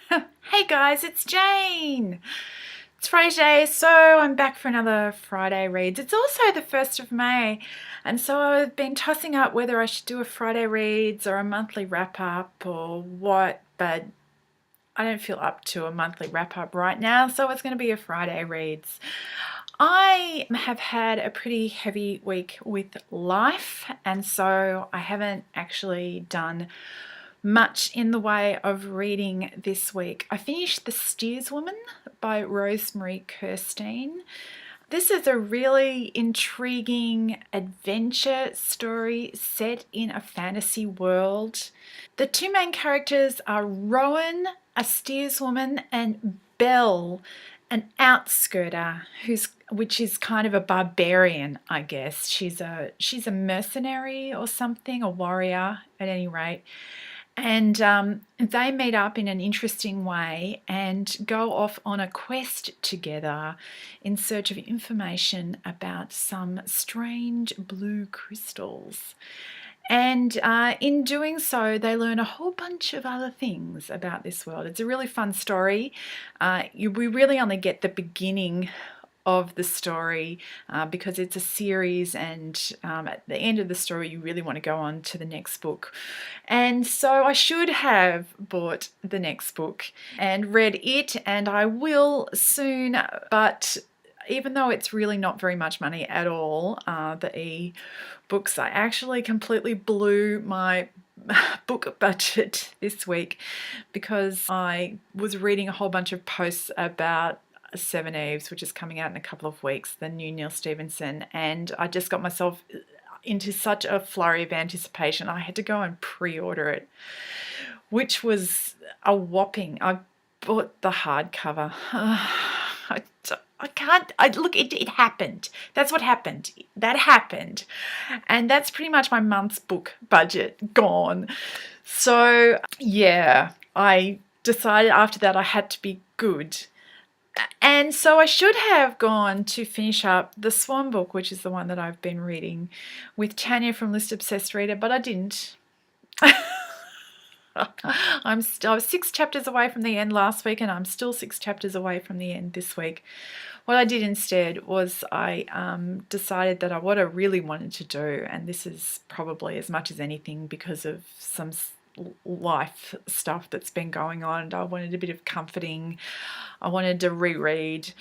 Hey guys, it's Jane. It's Friday, so I'm back for another Friday reads. It's also the 1st of May, and so I've been tossing up whether I should do a Friday reads or a monthly wrap up or what, but I don't feel up to a monthly wrap up right now, so it's going to be a Friday reads. I have had a pretty heavy week with life, and so I haven't actually done much in the way of reading this week. I finished The Steerswoman by Rosemary Kirstein. This is a really intriguing adventure story set in a fantasy world. The two main characters are Rowan, a steerswoman, and Belle, an outskirter which is kind of a barbarian, I guess. She's a mercenary or something, a warrior at any rate. And they meet up in an interesting way and go off on a quest together in search of information about some strange blue crystals. And in doing so, they learn a whole bunch of other things about this world. It's a really fun story. We really only get the beginning of the story because it's a series, and at the end of the story you really want to go on to the next book. And so I should have bought the next book and read it, and I will soon, but even though it's really not very much money at all, the e-books, I actually completely blew my book budget this week because I was reading a whole bunch of posts about Seven Eves, which is coming out in a couple of weeks, the new Neil Stephenson, and I just got myself into such a flurry of anticipation. I had to go and pre-order it, which was a whopping. I bought the hardcover. Look, it happened. That's what happened. That happened. And that's pretty much my month's book budget gone. So, yeah, I decided after that I had to be good. And so I should have gone to finish up the Swan Book, which is the one that I've been reading with Tanya from List Obsessed Reader, but I didn't. I was 6 chapters away from the end last week, and I'm still 6 chapters away from the end this week. What I did instead was I decided that what I really wanted to do, and this is probably as much as anything because of some life stuff that's been going on, and I wanted a bit of comforting. I wanted to reread.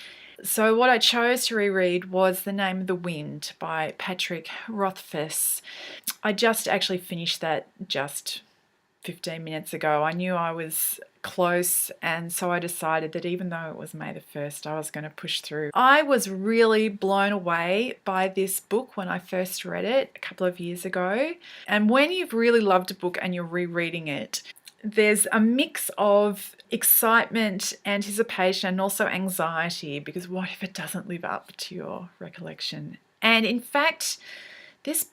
So what I chose to reread was The Name of the Wind by Patrick Rothfuss. I just actually finished that just 15 minutes ago. I knew I was close, and so I decided that even though it was May the 1st, I was going to push through. I was really blown away by this book when I first read it a couple of years ago. And when you've really loved a book and you're rereading it, there's a mix of excitement, anticipation, and also anxiety, because what if it doesn't live up to your recollection? And in fact, this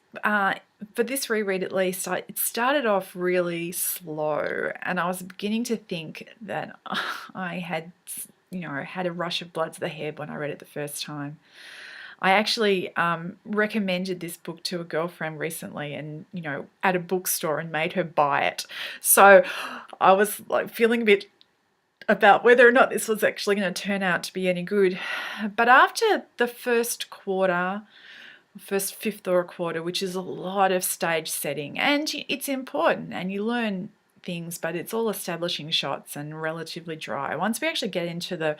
for this reread at least, it started off really slow, and I was beginning to think that I had, had a rush of blood to the head when I read it the first time. I actually recommended this book to a girlfriend recently, and at a bookstore, and made her buy it. So I was like feeling a bit about whether or not this was actually going to turn out to be any good. But after the first fifth or a quarter, which is a lot of stage setting, and it's important and you learn things, but it's all establishing shots and relatively dry. Once we actually get into the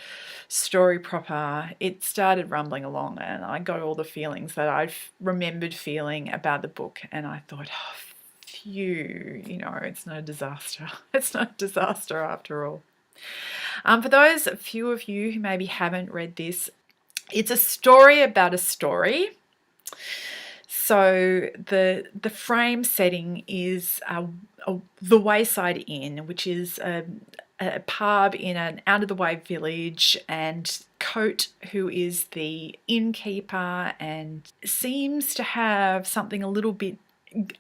story proper, it started rumbling along, and I got all the feelings that I've remembered feeling about the book, and I thought, oh, phew, it's not a disaster. It's not a disaster after all. For those few of you who maybe haven't read this, it's a story about a story. So the frame setting is the Wayside Inn, which is a pub in an out-of-the-way village, and Coat, who is the innkeeper, and seems to have something a little bit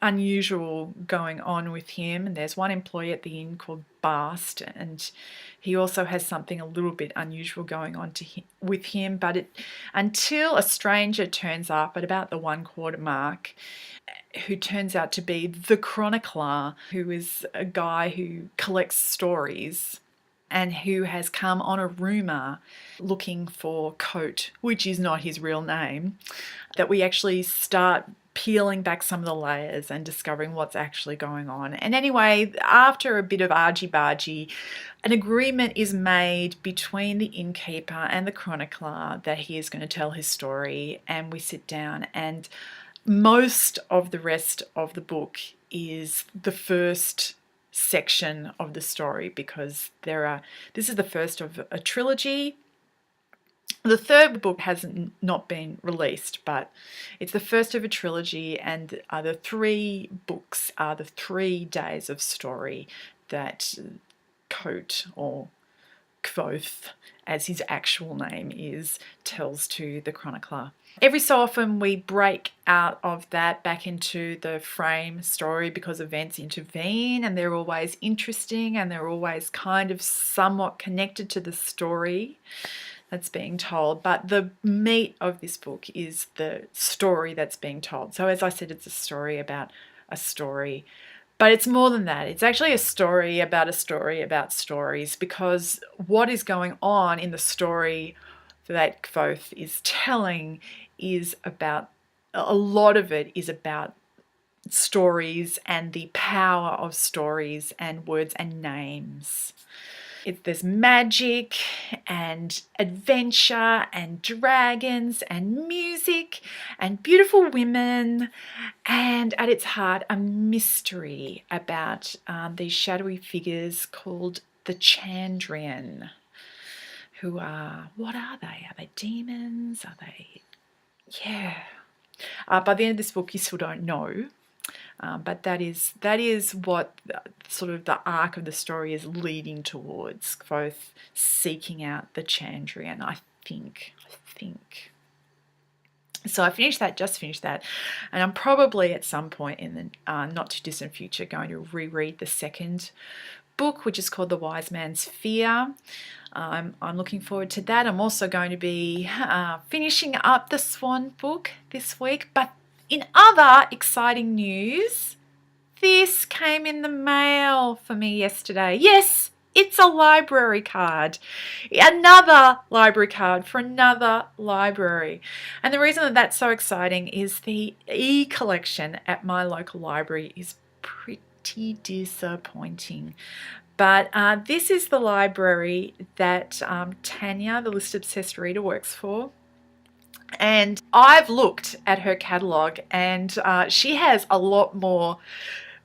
unusual going on with him. And there's one employee at the inn called Bast, and he also has something a little bit unusual going on with him. But until a stranger turns up at about the 1/4 mark, who turns out to be the chronicler, who is a guy who collects stories and who has come on a rumour looking for Coat, which is not his real name, that we actually start peeling back some of the layers and discovering what's actually going on. And anyway, after a bit of argy-bargy, an agreement is made between the innkeeper and the chronicler that he is going to tell his story, and we sit down, and most of the rest of the book is the first section of the story, because this is the first of a trilogy. The third book hasn't not been released, but it's the first of a trilogy, and the 3 books are the 3 days of story that Coat, or Kvothe, as his actual name is, tells to the chronicler. Every so often we break out of that back into the frame story because events intervene, and they're always interesting, and they're always kind of somewhat connected to the story that's being told. But the meat of this book is the story that's being told. So as I said, it's a story about a story. But it's more than that. It's actually a story about stories, because what is going on in the story that Kvothe is telling is about, a lot of it is about stories and the power of stories and words and names. There's magic and adventure and dragons and music and beautiful women, and at its heart a mystery about these shadowy figures called the Chandrian, who are, what are they? Are they demons? Are they, yeah. By the end of this book you still don't know. But that is what sort of the arc of the story is leading towards, both seeking out the Chandrian, I think. So I just finished that, and I'm probably at some point in the not too distant future going to reread the second book, which is called The Wise Man's Fear. I'm looking forward to that. I'm also going to be finishing up the Swan Book this week, but in other exciting news, this came in the mail for me yesterday. Yes, it's a library card. Another library card for another library. And the reason that that's so exciting is the e-collection at my local library is pretty disappointing. But this is the library that Tanya, the List Obsessed Reader, works for. And I've looked at her catalogue, and she has a lot more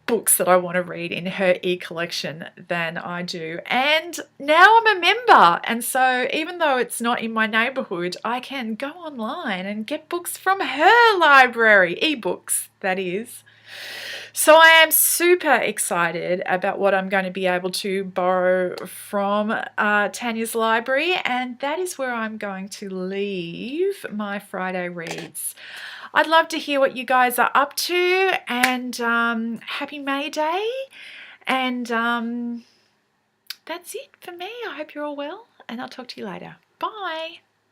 books that I want to read in her e-collection than I do. And now I'm a member, and so even though it's not in my neighbourhood, I can go online and get books from her library, e-books that is. So I am super excited about what I'm going to be able to borrow from Tanya's library, and that is where I'm going to leave my Friday reads. I'd love to hear what you guys are up to, and happy May Day, and that's it for me. I hope you're all well, and I'll talk to you later. Bye.